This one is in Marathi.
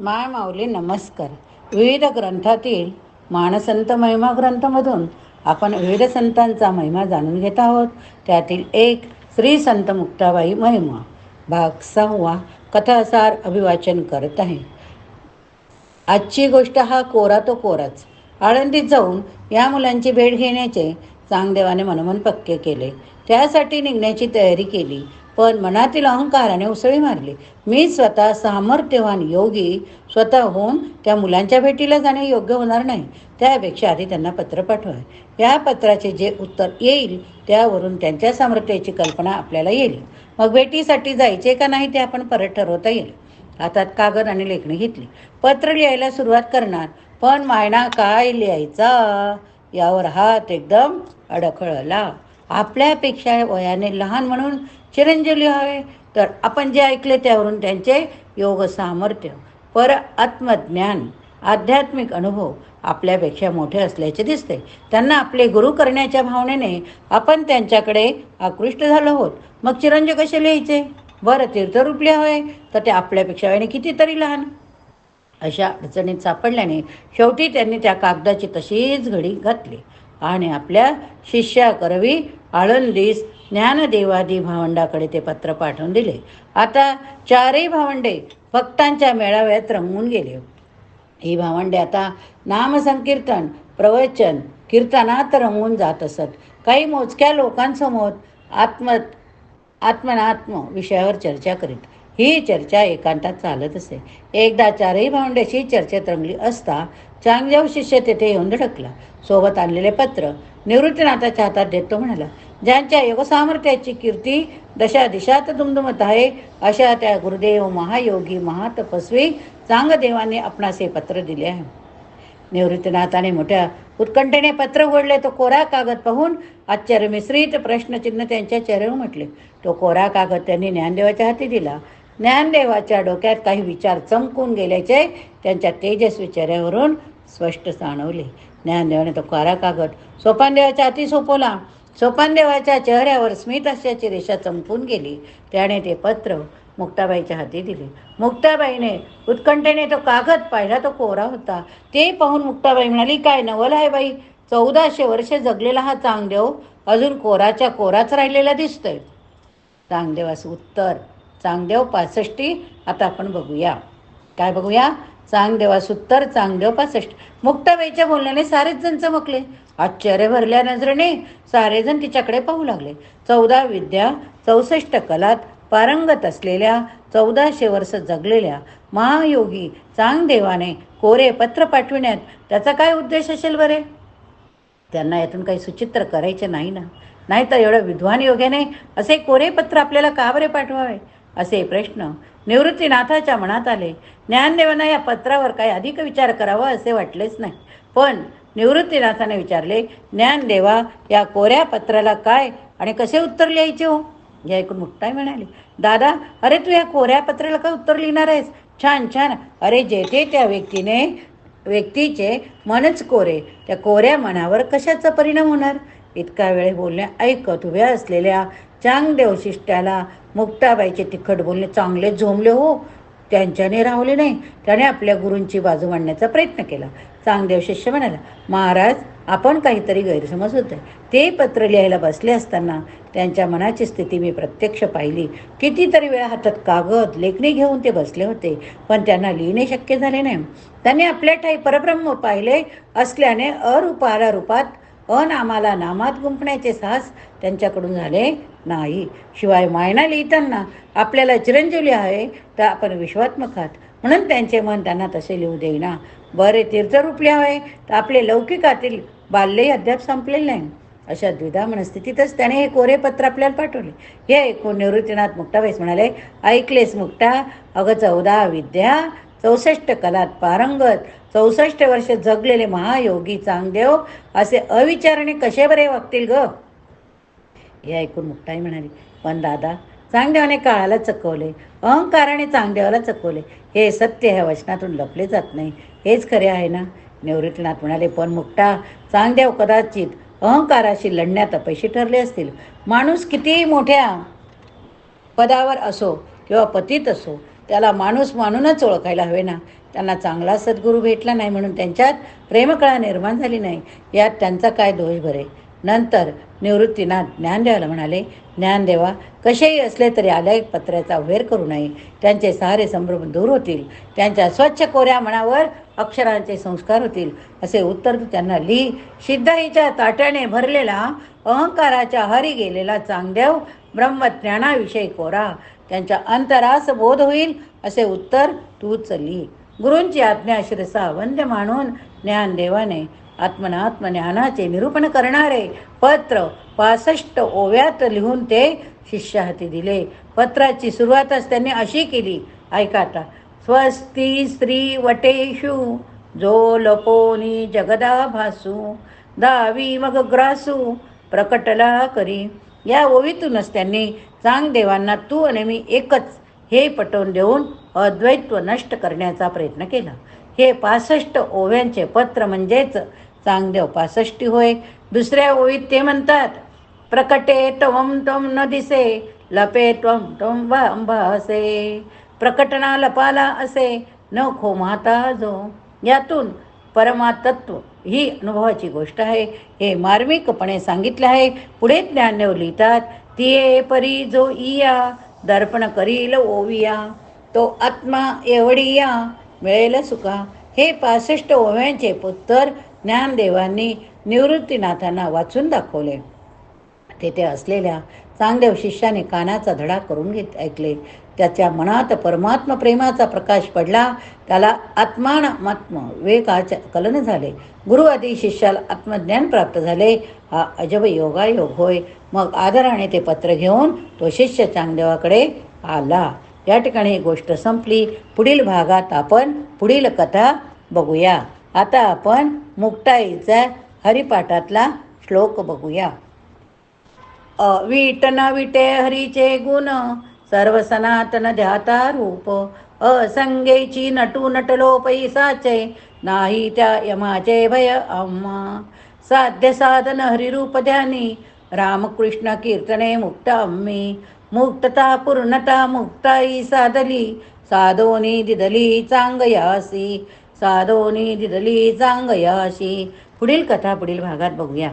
माय माऊली नमस्कार. विविध ग्रंथातील मानसंत महिमा ग्रंथमधून आपण विविध संतांचा महिमा जाणून घेत आहोत. त्यातील एक श्री संत मुक्ताबाई महिमा भाग 6 कथासार अभिवाचन करत आहे. आजची गोष्ट हा कोरा तो कोराच. आळंदीत जाऊन या मुलांची भेट घेण्याचे चांगदेवाने मनोमन पक्के केले. त्यासाठी निघण्याची तयारी केली, पण मनातील अहंकाराने उसळी मारली. मी स्वतः सामर्थ्यवान योगी स्वतः होऊन त्या मुलांच्या भेटीला जाणे योग्य होणार नाही. त्यापेक्षा आधी त्यांना पत्र पाठवा. या पत्राचे जे उत्तर येईल त्यावरून त्यांच्या सामर्थ्याची कल्पना आपल्याला येईल. मग भेटीसाठी जायचे का नाही ते आपण परत ठरवता येईल. हातात कागद आणि लेखणी घेतली. पत्र लिहायला सुरुवात करणार, पण मायना काय लिहायचा यावर हात एकदम अडखळला. आपल्यापेक्षा वयाने लहान म्हणून चिरंजीव लिहावे, तर आपण जे ऐकले त्यावरून त्यांचे योग सामर्थ्य, पर आत्मज्ञान, आध्यात्मिक अनुभव आपल्यापेक्षा मोठे असल्याचे दिसते. त्यांना आपले गुरु करण्याच्या भावनेने आपण त्यांच्याकडे आकृष्ट झालो आहोत. मग चिरंजीव कसे लिहायचे? बरं, तीर्थरूप लिहावे, तर ते आपल्यापेक्षा वयाने कितीतरी लहान. अशा अडचणीत सापडल्याने शेवटी त्यांनी त्या कागदाची तशीच घडी घातली आणि आपल्या शिष्याकरवी आळंदीस ज्ञानदेवादी भावंडाकडे ते पत्र पाठवून दिले. आता चारही भावंडे भक्तांच्या मेळाव्यात रंगून गेले. ही भावंडे आता नामसंकीर्तन, प्रवचन, कीर्तनात रंगून जात असत. काही मोजक्या लोकांसमोर आत्मनात्म विषयावर चर्चा करीत. ही चर्चा एकांतात चालत असे. एकदा चारही भावंड्याशी चर्चेत रंगली असता चांगदेव शिष्य तेथे येऊन धडकला. सोबत आणलेले पत्र निवृत्तीनाथाच्या हातात देत तो म्हणाला, ज्यांच्या योगसामर्थ्याची कीर्ती दशा दिशात दुमदुमत आहे, अशा त्या गुरुदेव महायोगी महातपस्वी चांगदेवांनी आपणास हे पत्र दिले आहे. निवृत्तीनाथाने मोठ्या उत्कंठेने पत्र उघडले. तो कोरा कागद पाहून आश्चर्य मिश्रित प्रश्नचिन्ह त्यांच्या चेहऱ्यावर म्हटले. तो कोरा कागद त्यांनी ज्ञानदेवाच्या हाती दिला. ज्ञानदेवाच्या डोक्यात काही विचार चमकून गेल्याचे त्यांच्या तेजस्वी चेहऱ्यावरून स्पष्ट जाणवले. ज्ञानदेवाने तो कोरा कागद सोपानदेवाच्या हाती सोपवला. सोपानदेवाच्या चेहऱ्यावर स्मित हास्याची रेषा चमकून गेली. त्याने ते पत्र मुक्ताबाईच्या हाती दिले. मुक्ताबाईने उत्कंठेने तो कागद पाहिला. तो कोरा होता. ते पाहून मुक्ताबाई म्हणाली, काय नवल आहे बाई, 1400 वर्षे जगलेला हा चांगदेव अजून कोराच्या कोराच राहिलेला दिसतोय. चांगदेवास उत्तर. चांगदेव 65. आता आपण बघूया. काय बघूया? चांगदेवास उत्तर. चांगदेव 65. मुक्ताबाईच्या बोलण्याने सारेच जण चमकले. आश्चर्य भरल्या नजरेने सारेजण तिच्याकडे पाहू लागले. 14 विद्या 64 कलात पारंगत असलेल्या 1400 वर्ष जगलेल्या महायोगी चांगदेवाने कोरे पत्र पाठविण्यात त्याचा काय उद्देश असेल बरे? त्यांना यातून काही सुचित्र करायचे नाही ना? नाहीतर एवढ्या विद्वान योग्याने असे कोरे पत्र आपल्याला का बरे पाठवावे, असे प्रश्न निवृत्तीनाथाच्या मनात आले. ज्ञानदेवांना या पत्रावर काही अधिक विचार करावा असे वाटलेच नाही. पण निवृत्तीनाथाने विचारले, ज्ञानदेवा, या कोऱ्या पत्राला काय आणि कसे उत्तर लिहायचे हो? हे ऐकून मुक्ताई म्हणाली, दादा, अरे तू या कोऱ्या पत्राला काय उत्तर लिहिणार आहेस? छान छान. अरे जेथे त्या व्यक्तीचे मनच कोरे, त्या कोऱ्या मनावर कशाचा परिणाम होणार? इतका वेळ बोलणे ऐकत उभ्या असलेल्या चांगदेव शिष्ट्याला मुक्ताबाईचे तिखट बोलणे चांगले झोंबले हो. त्यांच्याने राहले नाही. त्याने आपल्या गुरूंची बाजू मांडण्याचा प्रयत्न केला. चांगदेव शिष्य म्हणाला, महाराज, आपण काहीतरी गैरसमज होते. ते पत्र लिहायला बसले असताना त्यांच्या मनाची स्थिती मी प्रत्यक्ष पाहिली. कितीतरी वेळा हातात कागद लेखणी घेऊन ते बसले होते, पण त्यांना लिहिणे शक्य झाले नाही. त्यांनी आपल्या ठाई परब्रह्म पाहिले असल्याने अरूपाला रूपात, अनामाला नामात गुंफण्याचे साहस त्यांच्याकडून झाले नाही. शिवाय मायना लिहिताना आपल्याला चिरंजीव लिहावे, तर आपण विश्वात्मक आहात म्हणून त्यांचे मन त्यांना तसे लिहू देईना. बरे तीर्थरूप लिहावे, तर आपले लौकिकातील बाल्यही अद्याप संपलेले नाही. अशा द्विधा मनस्थितीतच त्याने हे कोरे पत्र आपल्याला पाठवले. हे ऐकून निवृत्तीनाथ मुक्ताबाईस म्हणाले, ऐकलेस मुक्ता, अगं 14 विद्या 64 कलात पारंगत 64 वर्ष जगलेले महायोगी चांगदेव असे अविचाराने कसे बरे वागतील ग? हे ऐकून मुक्ताई म्हणाली, पण दादा, चांगदेवाने काळाला चकवले, अहंकाराने चांगदेवाला चकवले. हे सत्य ह्या वचनातून लपले जात नाही. हेच खरे आहे ना? निवृत्तीनाथ म्हणाले, पण मुक्ता, चांगदेव कदाचित अहंकाराशी लढण्यात अपयशी ठरले असतील. माणूस कितीही मोठ्या पदावर असो किंवा पतित असो, त्याला माणूस मानूनच ओळखायला हवे ना. त्यांना चांगला सद्गुरू भेटला नाही म्हणून त्यांच्यात प्रेमकळा निर्माण झाली नाही, यात त्यांचा काय दोष बरे. नंतर निवृत्तीनाथ ज्ञानदेवाला म्हणाले, ज्ञानदेवा, कसेही असले तरी आल्या पत्र्याचा वेर करू नये. त्यांचे सारे संभ्रम दूर होतील. त्यांच्या स्वच्छ कोऱ्या मनावर अक्षरांचे संस्कार होतील. असे उत्तर तू त्यांना लिही. सिद्धाईच्या ताट्याने भरलेला अहंकाराच्या हरी गेलेला चांगदेव ब्रह्मज्ञानाविषयी कोरा. त्यांच्या अंतरास बोध होईल असे उत्तर तूच लिही. गुरूंची आज्ञा शिरसा वंद्य मानून ज्ञानदेवाने आत्मज्ञानाचे निरूपण करणारे पत्र 65 ओव्यात लिहून ते शिष्या हाती दिले. पत्राची सुरुवातच त्यांनी अशी केली, ऐका आता. स्वस्ती स्त्री वटेषु जो लपोनी जगदा भासू, दावी मग ग्रासू प्रकटला करी. या ओवीतूनच त्यांनी चांगदेवांना तू आणि मी एकच हे पटवून देऊन अद्वैत्व नष्ट करण्याचा प्रयत्न केला. हे 65 ओव्यांचे पत्र म्हणजेच चांगदेव 65 होय. दुसऱ्या ओवीत ते म्हणतात, प्रकटे त्वं त्वं न दिसे, लपे त्वं त्वं भासे. प्रकटना लपाला असे, न खोमाता जो. यातून परमातत्व ही अनुभवाची गोष्ट आहे हे मार्मिकपणे सांगितले आहे. पुढे ज्ञानदेव लिहितात, तिये परी जो इया, दर्पण करील ओविया, तो आत्मा एवढिया मिळेल सुखा. हे 65 ओव्यांचे उत्तर ज्ञानदेवांनी निवृत्तीनाथांना वाचून दाखवले. तेथे असलेल्या चांगदेव शिष्याने कानाचा धडा करून ऐकले. त्याच्या मनात परमात्मा प्रेमाचा प्रकाश पडला. त्याला आत्मात्म विवेकाचे कलन झाले. गुरु आदी शिष्याला आत्मज्ञान प्राप्त झाले. हा अजब योगायोग होय. मग आदराने ते पत्र घेऊन तो शिष्य चांगदेवाकडे आला. या ठिकाणी ही गोष्ट संपली. पुढील भागात आपण पुढील कथा बघूया. आता आपण मुक्ताईचा हरिपाठातला श्लोक बघूया. अवीट न विटे हरीचे गुण, सर्व सनातन ध्याता रूप. असंगेची नटू नटलो पैसाचे, नाही त्या यमाचे भय आम्हा. साध्य साधन हरिरूप ध्यानी, रामकृष्ण कीर्तने मुक्त आम्ही. मुक्तता पूर्णता मुक्ताई साधली, साधोनी दिदली चांगयासी. साधोनी दिदली चांगयासी. पुढील कथा पुढील भागात बघूया.